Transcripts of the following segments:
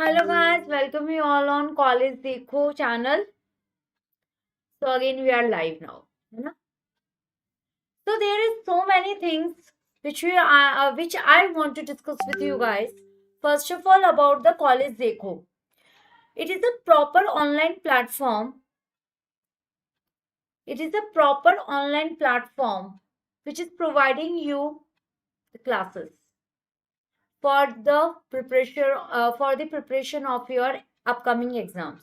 Hello guys, welcome you all on CollegeDekho channel. So again we are live now. है ना? So there is so many things which I want to discuss with you guys. First of all about the CollegeDekho. It is a proper online platform. It is a proper online platform which is providing you the classes for the preparation of your upcoming exams.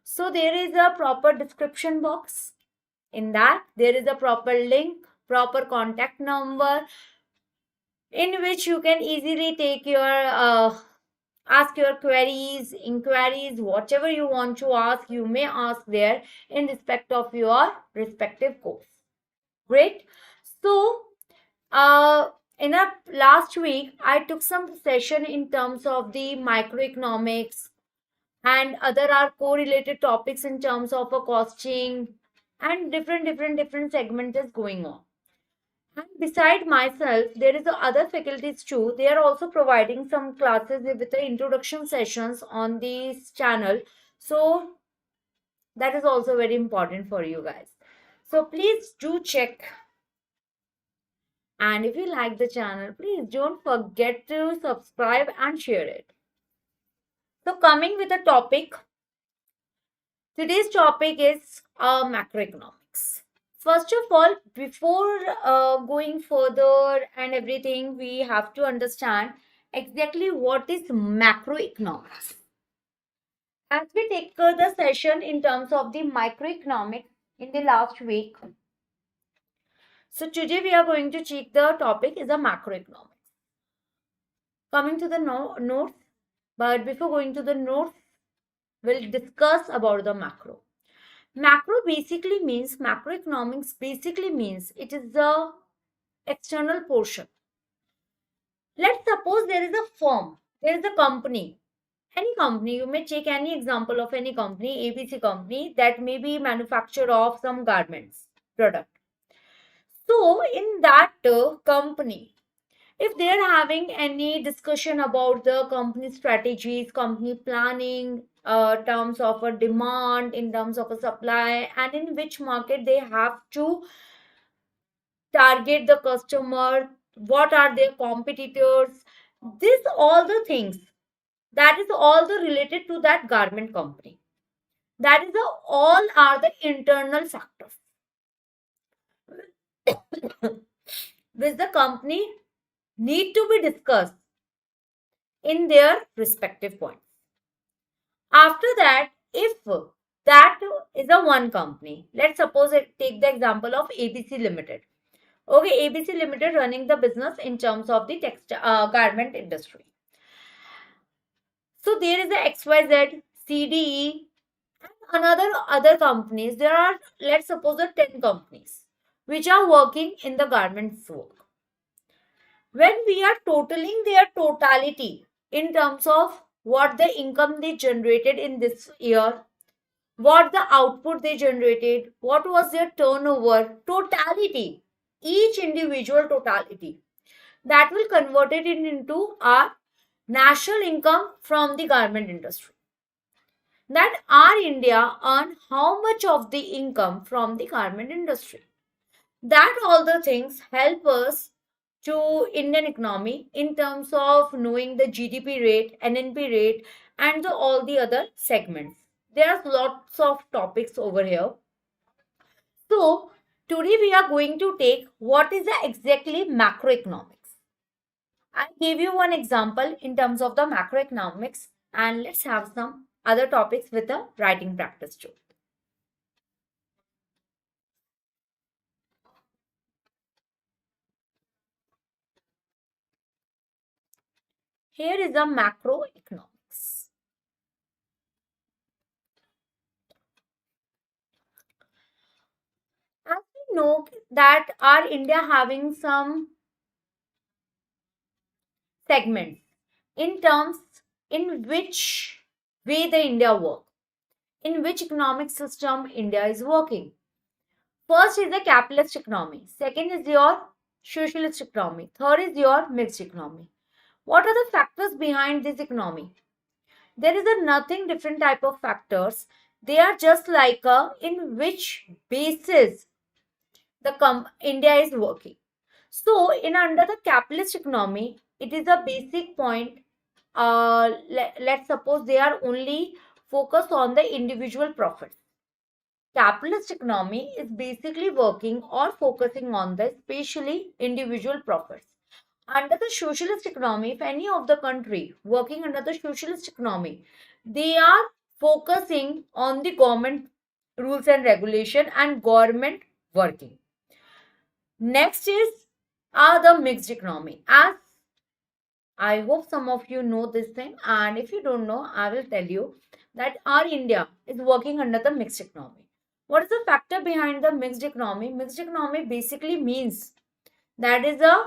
So there is a proper description box. In that, there is a proper link, proper contact number in which you can easily take your ask your queries, inquiries, whatever you want to ask, you may ask there in respect of your respective course. Great. So, in a last week, I took some session in terms of the microeconomics and other are correlated topics in terms of a costing and different segments is going on. And beside myself, there is other faculties too. They are also providing some classes with the introduction sessions on this channel. So that is also very important for you guys. So please do check. And if you like the channel, please don't forget to subscribe and share it. So coming with the topic, today's topic is macroeconomics. First of all, before going further and everything, we have to understand exactly what is macroeconomics. As we take the session in terms of the microeconomics in the last week, so today we are going to check the topic is a macroeconomics. Coming to the notes, but before going to the notes, we'll discuss about the macro. Macroeconomics basically means it is the external portion. Let's suppose there is a firm, there is a company, any company, you may take any example of any company, ABC company that may be manufacturer of some garments product. So in that company, if they are having any discussion about the company strategies, company planning, terms of a demand, in terms of a supply, and in which market they have to target the customer, what are their competitors, this all the things, that is all the related to that garment company. That is all are the internal factors which the company need to be discussed in their respective points. After that, if that is a one company, let's suppose take the example of ABC Limited. Okay, ABC Limited running the business in terms of the garment industry. So there is a XYZ, CDE, and other companies. There are, let's suppose, 10 companies which are working in the garments work. When we are totaling their totality in terms of what the income they generated in this year, what the output they generated, what was their turnover, totality, each individual totality, that will convert it into our national income from the garment industry. That our India earn how much of the income from the garment industry. That all the things help us to Indian economy in terms of knowing the GDP rate, NNP rate, and all the other segments. There are lots of topics over here. So today we are going to take what is exactly macroeconomics. I gave you one example in terms of the macroeconomics, and let's have some other topics with the writing practice too. Here is the macroeconomics. As we know that our India having some segments in terms in which way the India work, in which economic system India is working. First is the capitalist economy. Second is your socialist economy. Third is your mixed economy. What are the factors behind this economy? There is a nothing different type of factors. They are just like a in which basis the India is working. So, in under the capitalist economy, it is a basic point. Let's suppose they are only focused on the individual profits. Capitalist economy is basically working or focusing on the especially individual profits. Under the socialist economy, if any of the country working under the socialist economy, they are focusing on the government rules and regulation and government working. Next is the mixed economy. As I hope some of you know this thing, and if you don't know, I will tell you that our India is working under the mixed economy. What is the factor behind the mixed economy? Mixed economy basically means that is a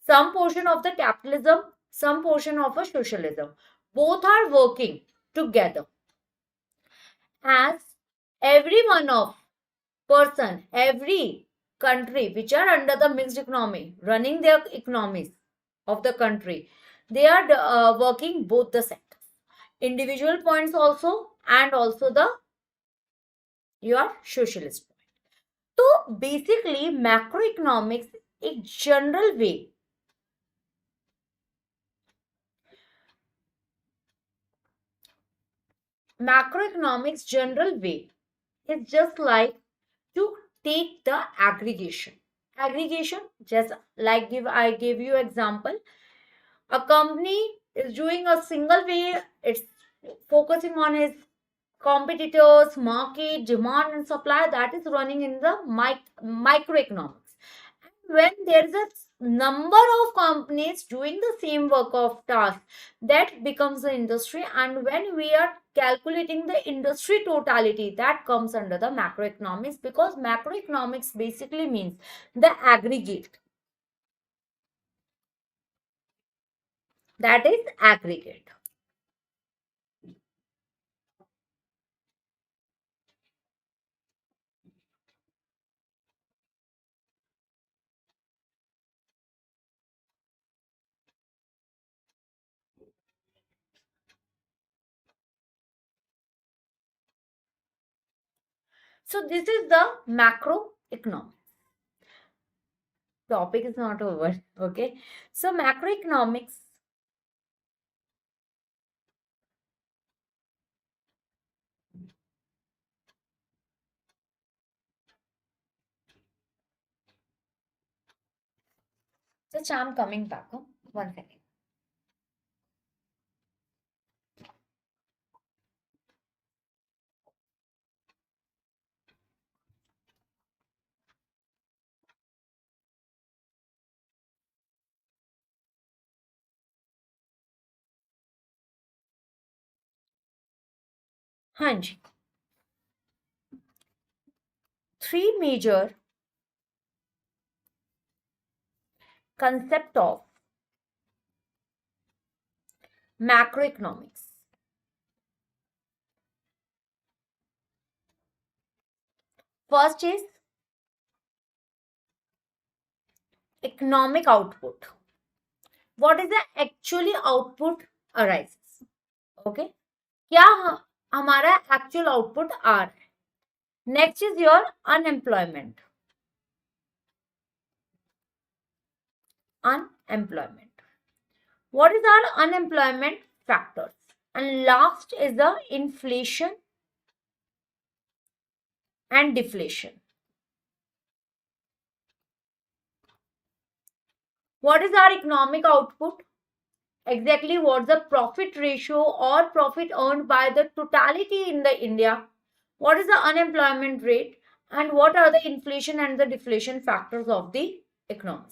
some portion of the capitalism, some portion of a socialism. Both are working together. As every one of person, every country which are under the mixed economy, running their economies of the country, they are working both the sectors, individual points also and also the your socialist point. So basically, macroeconomics, a general way, macroeconomics general way is just like to take the aggregation. Aggregation, just like I gave you example. A company is doing a single way, it's focusing on his competitors, market, demand and supply, that is running in the microeconomics. When there is a number of companies doing the same work of task, that becomes the industry, and when we are calculating the industry totality, that comes under the macroeconomics, because macroeconomics basically means the aggregate, that is aggregate. So this is the macroeconomics. Topic is not over. Okay. So macroeconomics, just I'm coming back. Huh? One second. हाँ जी. Three major concept of macroeconomics. First is economic output. What is the actually output arises? Okay. क्या हमारा actual output आ रहा है? Next is your unemployment. Unemployment. What is our unemployment factors? And last is the inflation and deflation. What is our economic output? Exactly what's the profit ratio or profit earned by the totality in the India? What is the unemployment rate? And what are the inflation and the deflation factors of the economy?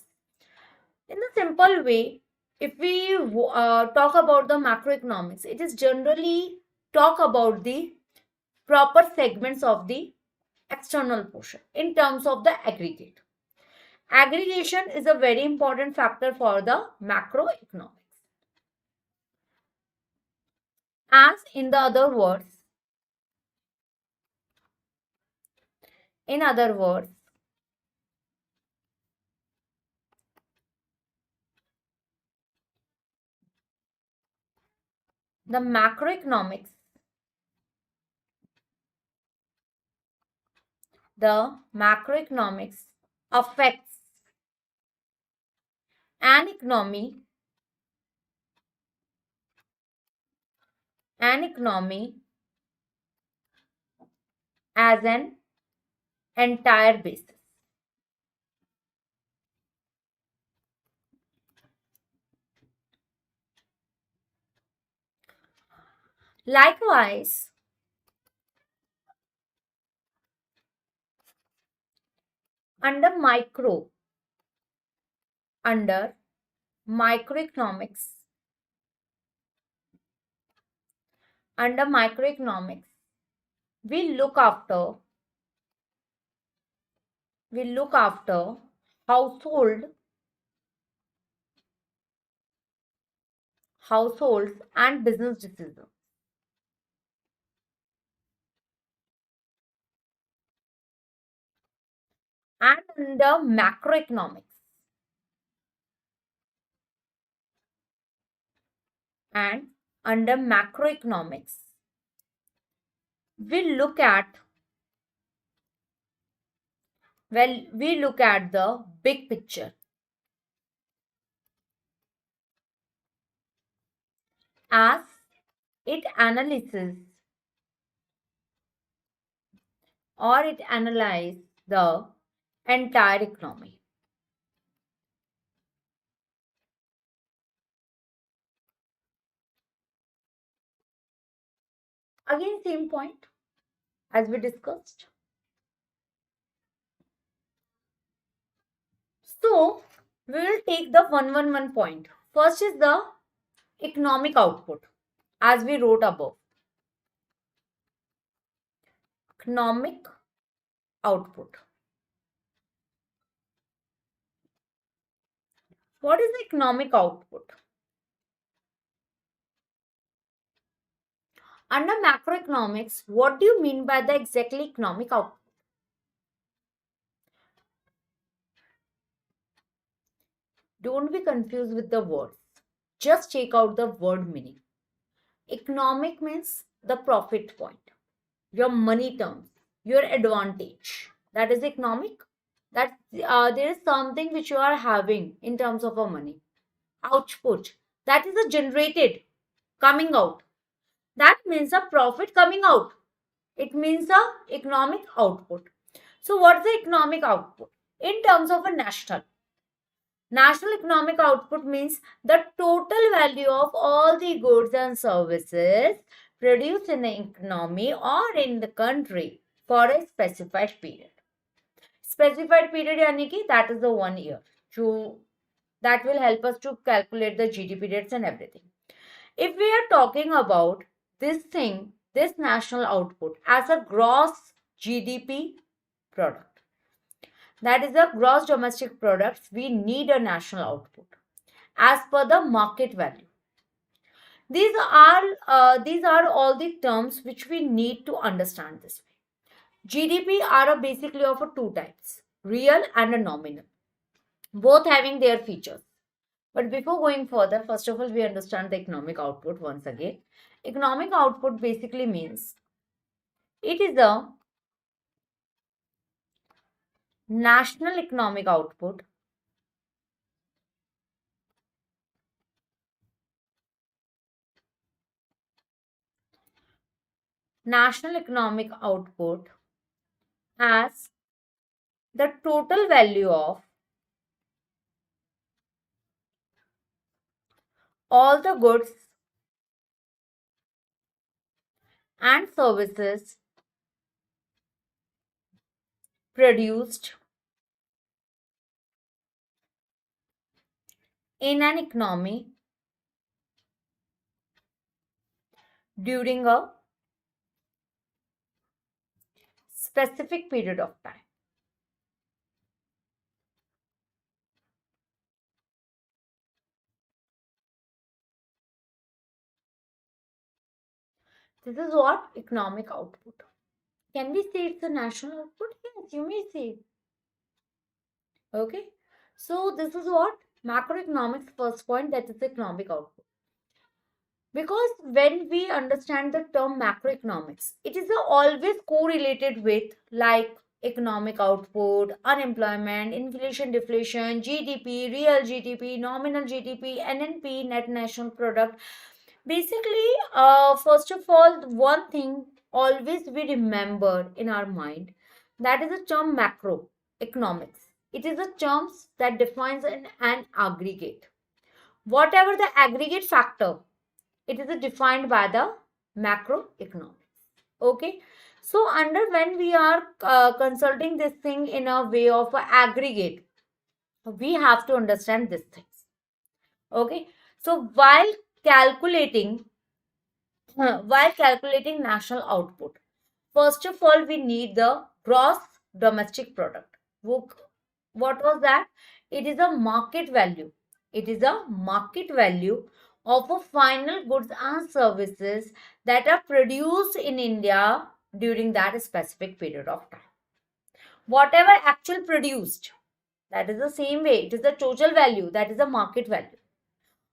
In a simple way, if we talk about the macroeconomics, it is generally talk about the proper segments of the external portion in terms of the aggregate. Aggregation is a very important factor for the macroeconomics. As in other words, The macroeconomics affects an economy as an entire basis. Likewise, under under microeconomics, under microeconomics, we look after we look after household households and business decisions. And and under macroeconomics, we look at we look at the big picture as it analyzes it analyzes the entire economy. Again, same point as we discussed. So we will take the 111 point. First is the economic output, as we wrote above. Economic output. What is the economic output? Under macroeconomics, what do you mean by the exactly economic output? Don't be confused with the words. Just check out the word meaning. Economic means the profit point, your money terms, your advantage. That is economic. That there is something which you are having in terms of a money. Output. That is a generated coming out. That means a profit coming out. It means a economic output. So what's the economic output? In terms of a national economic output means the total value of all the goods and services produced in the economy or in the country for a specified period. Specified period yani ki that is the 1 year. That will help us to calculate the GDP rates and everything. If we are talking about this thing, this national output as a gross GDP product, that is the gross domestic products, we need a national output as per the market value. These are all the terms which we need to understand this way. GDP are basically of two types, real and a nominal, both having their features. But before going further, first of all, we understand the economic output once again. Economic output basically means it is a national economic output national economic output as the total value of all the goods and services produced in an economy during a specific period of time. This is what economic output. Can we say it's a national output? Yes, you may say. Okay. So this is what macroeconomics first point, that is economic output. Because when we understand the term macroeconomics, it is always correlated with like economic output, unemployment, inflation, deflation, GDP, real GDP, nominal GDP, NNP, net national product. Basically, first of all, one thing always we remember in our mind, that is the term macroeconomics. It is a term that defines an aggregate. Whatever the aggregate factor, it is defined by the macroeconomics. Okay. So under when we are consulting this thing in a way of a aggregate, we have to understand these things. Okay. So calculating while calculating national output, first of all we need the gross domestic product. What was that? It is a market value. It is a market value of a final goods and services that are produced in India during that specific period of time. Whatever actual produced, that is the same way. It is the total value. That is the market value.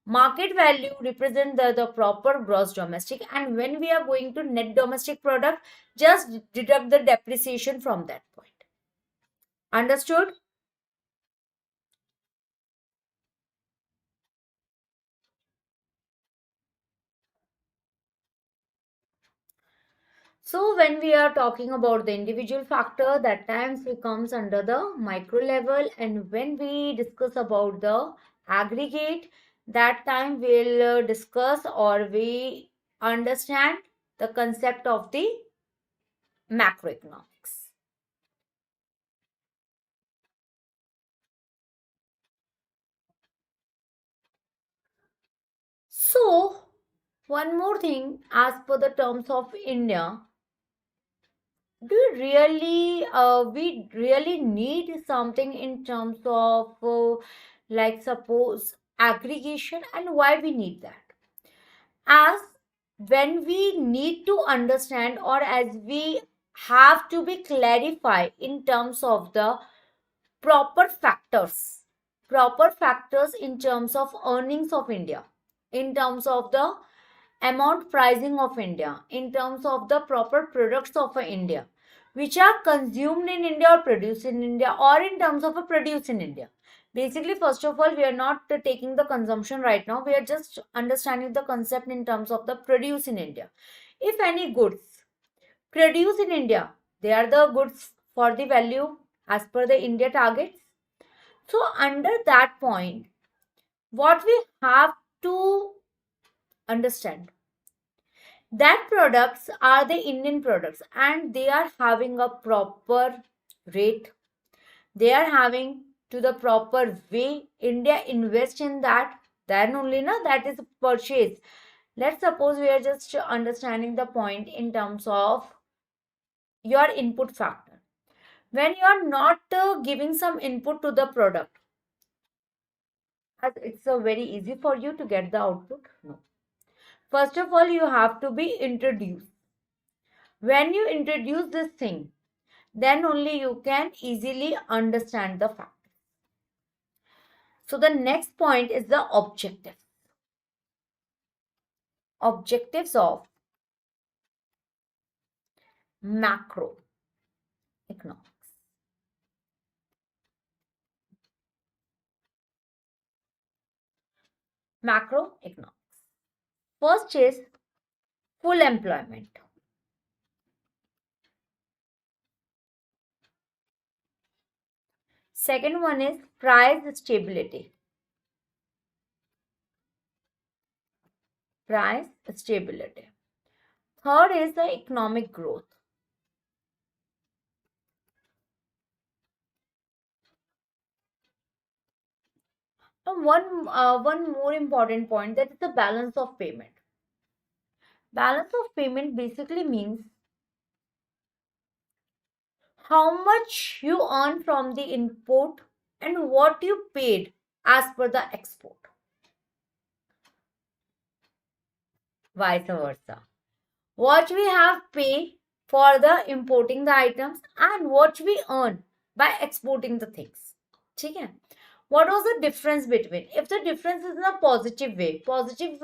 Market value represent the proper gross domestic, and when we are going to net domestic product, just deduct the depreciation from that point. Understood? So when we are talking about the individual factor, that times it comes under the micro level, and when we discuss about the aggregate, that time we'll discuss or we understand the concept of the macroeconomics. So one more thing, as per the terms of India, do you really we really need something in terms of like suppose aggregation, and why we need that? As when we need to understand, or as we have to be clarified in terms of the proper factors in terms of earnings of India, in terms of the amount pricing of India, in terms of the proper products of India, which are consumed in India or produced in India, or in terms of a produce in India. Basically, first of all, we are not taking the consumption right now. We are just understanding the concept in terms of the produce in India. If any goods produced in India, they are the goods for the value as per the India targets. So under that point, what we have to understand, that products are the Indian products, and they are having a proper rate. They are having to the proper way. India invest in that. Then only na that is purchased. Let's suppose we are just understanding the point in terms of your input factor. When you are not giving some input to the product, as it's very easy for you to get the output. No. First of all, you have to be introduced. When you introduce this thing, then only you can easily understand the fact. So the next point is the objective. Objectives of macroeconomics. Macroeconomics. First is full employment. Second one is price stability. Price stability. Third is the economic growth. And one more important point, that is the balance of payment. Balance of payment basically means how much you earn from the import and what you paid as per the export. Vice versa. What we have paid for the importing the items and what we earn by exporting the things. Okay? What was the difference between? If the difference is in a positive way, positive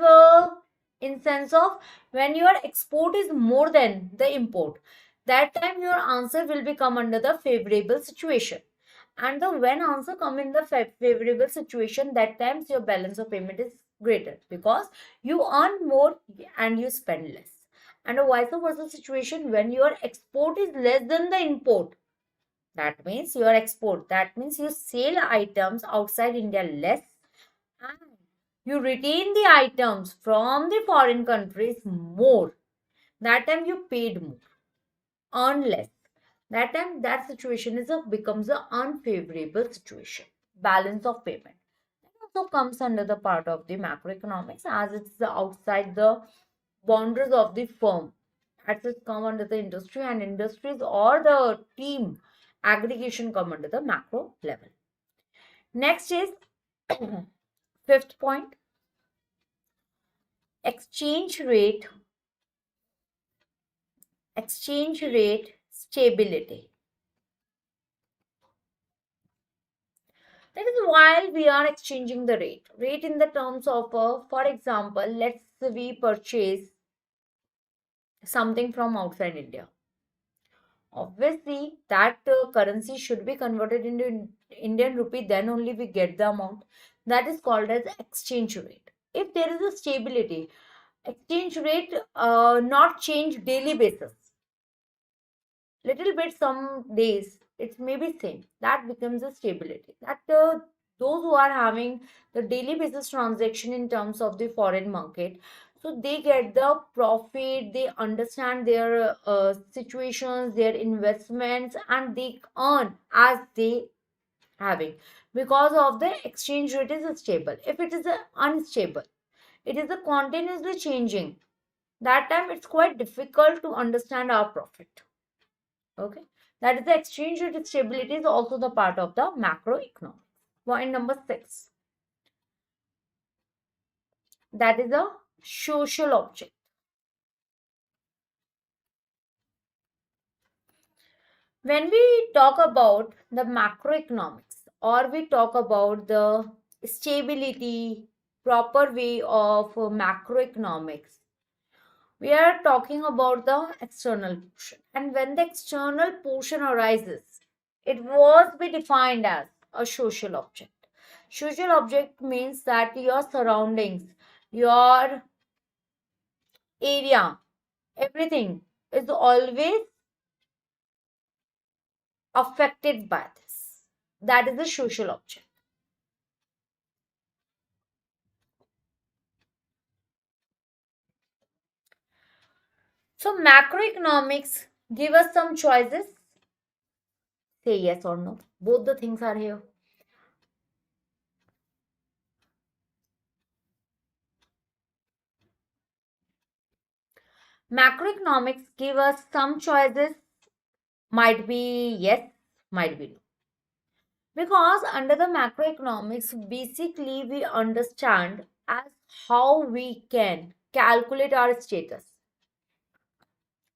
In sense of when your export is more than the import, that time your answer will become under the favorable situation. And the when answer come in the favorable situation, that times your balance of payment is greater because you earn more and you spend less. And a vice versa situation, when your export is less than the import, that means your export, that means you sell items outside India less and you retain the items from the foreign countries more. That time you paid more, earn less. That time that situation is becomes an unfavorable situation. Balance of payment. That also comes under the part of the macroeconomics as it's outside the boundaries of the firm. As it come under the industry and industries or the team aggregation come under the macro level. Next is fifth point, exchange rate, exchange rate stability. That is while we are exchanging the rate in the terms of, for example, let's we purchase something from outside India. Obviously, that currency should be converted into Indian rupee, then only we get the amount. That is called as exchange rate. If there is a stability, exchange rate not change daily basis. Little bit some days it may be same. That becomes a stability. That those who are having the daily basis transaction in terms of the foreign market, so they get the profit, they understand their situations, their investments, and they earn as they having because of the exchange rate is stable. If it is unstable, it is a continuously changing, that time it's quite difficult to understand our profit. Okay, that is the exchange rate stability is also the part of the macroeconomics. Point number 6, that is a social object. When we talk about the macroeconomics or we talk about the stability, proper way of macroeconomics, we are talking about the external portion. And when the external portion arises, it was be defined as a social object. Social object means that your surroundings, your area, everything is always affected by this. That is a social object. So macroeconomics give us some choices. Say yes or no. Both the things are here. Macroeconomics give us some choices. Might be yes, might be no. Because under the macroeconomics, basically we understand as how we can calculate our status,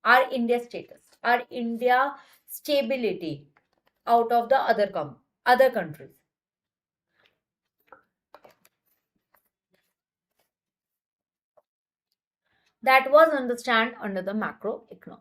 our India status, our India stability out of the other countries. That was understand under the macroeconomics.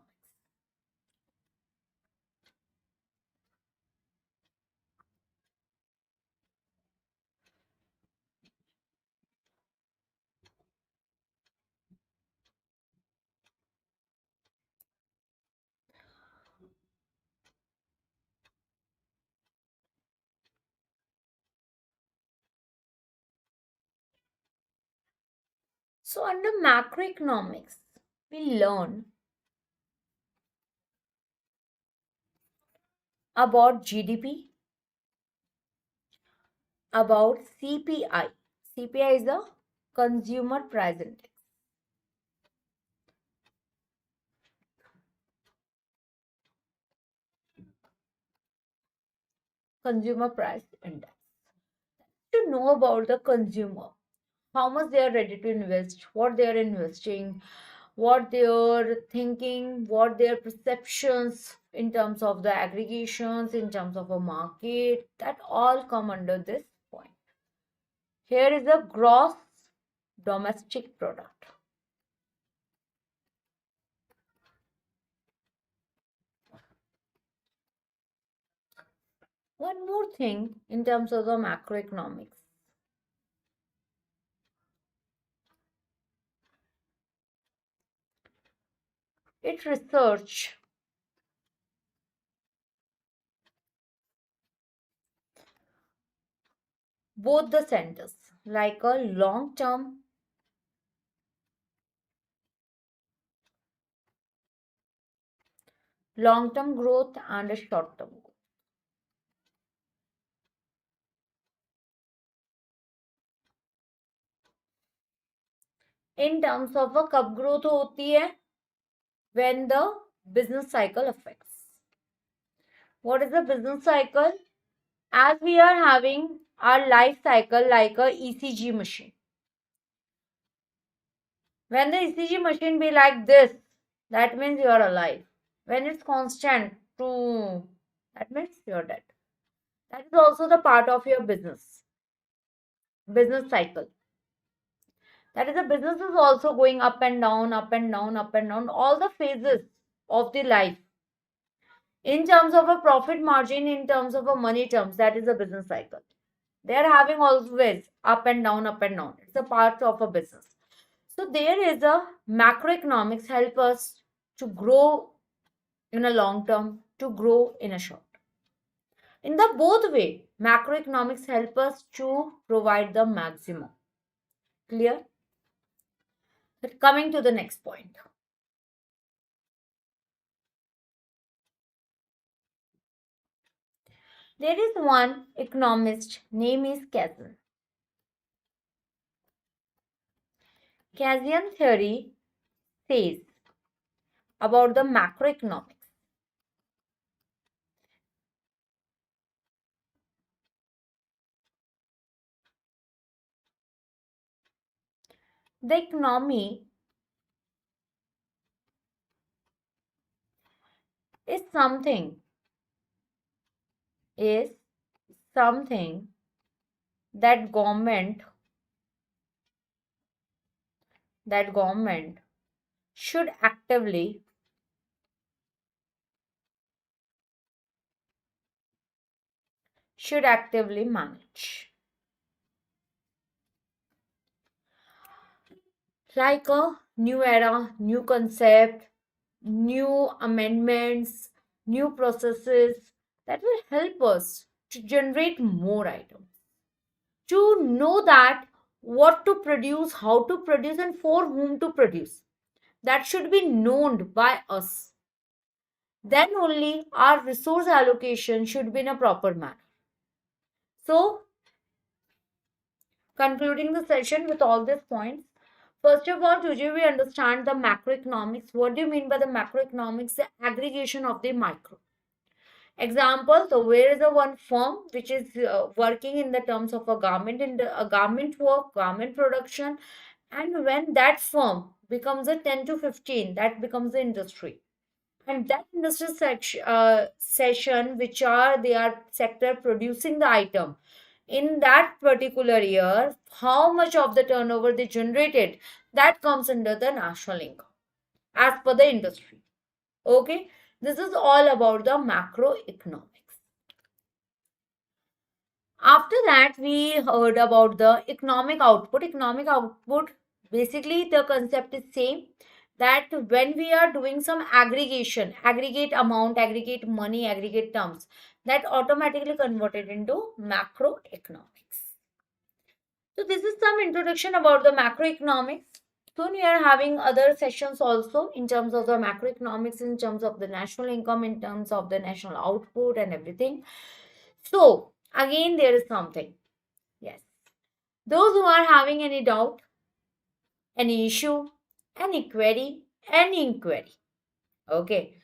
So under macroeconomics, we learn about GDP, about CPI. CPI is the Consumer Price Index. Consumer Price Index. To know about the consumer, how much they are ready to invest, what they are investing, what they are thinking, what their perceptions in terms of the aggregations, in terms of a market, that all come under this point. Here is the gross domestic product. One more thing in terms of the macroeconomics. It research both the centers like a long term growth and a short term growth. In terms of a कब growth होती है? When the business cycle affects. What is the business cycle? As we are having our life cycle like a ECG machine. When the ECG machine be like this, that means you are alive. When it's constant, that means you're dead. That is also the part of your business cycle. That is, the business is also going up and down, up and down, up and down, all the phases of the life. In terms of a profit margin, in terms of a money terms, that is a business cycle. They are having always up and down, up and down. It's a part of a business. So there is a macroeconomics help us to grow in a long term, to grow in a short. In the both way, macroeconomics help us to provide the maximum. Clear? But coming to the next point. There is one economist, name is Kazan. Kazan theory says about the macroeconomics. The economy is is something that government should actively manage. Like a new era, new concept, new amendments, new processes that will help us to generate more items, to know that what to produce, how to produce, and for whom to produce. That should be known by us. Then only our resource allocation should be in a proper manner. So, concluding the session with all these points, first of all, today we understand the macroeconomics. What do you mean by the macroeconomics? The aggregation of the micro. Example, so where is the one firm which is working in the terms of a garment, in a garment work, garment production, and when that firm becomes a 10 to 15, that becomes the industry. And that industry session, which are they are sector producing the item in that particular year, how much of the turnover they generated, that comes under the national income as per the industry. Okay, this is all about the macroeconomics. After that, we heard about the economic output. Economic output, basically the concept is same, that when we are doing some aggregation, aggregate amount, aggregate money, aggregate terms, that automatically converted into macroeconomics. So this is some introduction about the macroeconomics. Soon we are having other sessions also in terms of the macroeconomics, in terms of the national income, in terms of the national output and everything. So again, there is something. Yes. Those who are having any doubt, any issue, any query, any inquiry, okay,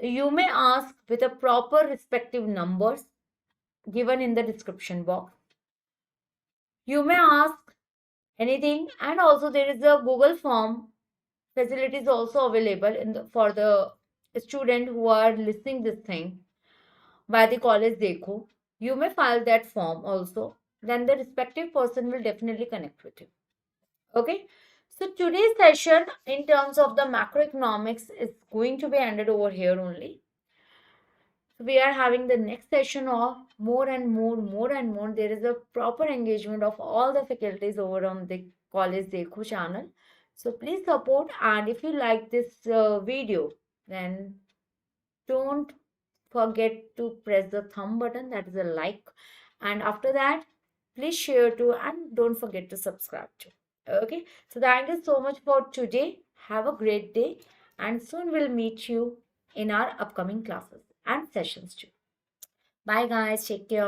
you may ask with a proper respective numbers given in the description box. You may ask anything, and also there is a Google form facilities also available for the student who are listening this thing by the CollegeDekho. You may file that form also. Then the respective person will definitely connect with you. Okay. So today's session in terms of the macroeconomics is going to be ended over here only. We are having the next session of more and more. There is a proper engagement of all the faculties over on the College Dekho channel. So please support, and if you like this video, then don't forget to press the thumb button, that is a like, and after that please share to, and don't forget to subscribe to. Okay, so thank you so much for today. Have a great day, and soon we'll meet you in our upcoming classes and sessions too. Bye guys, take care.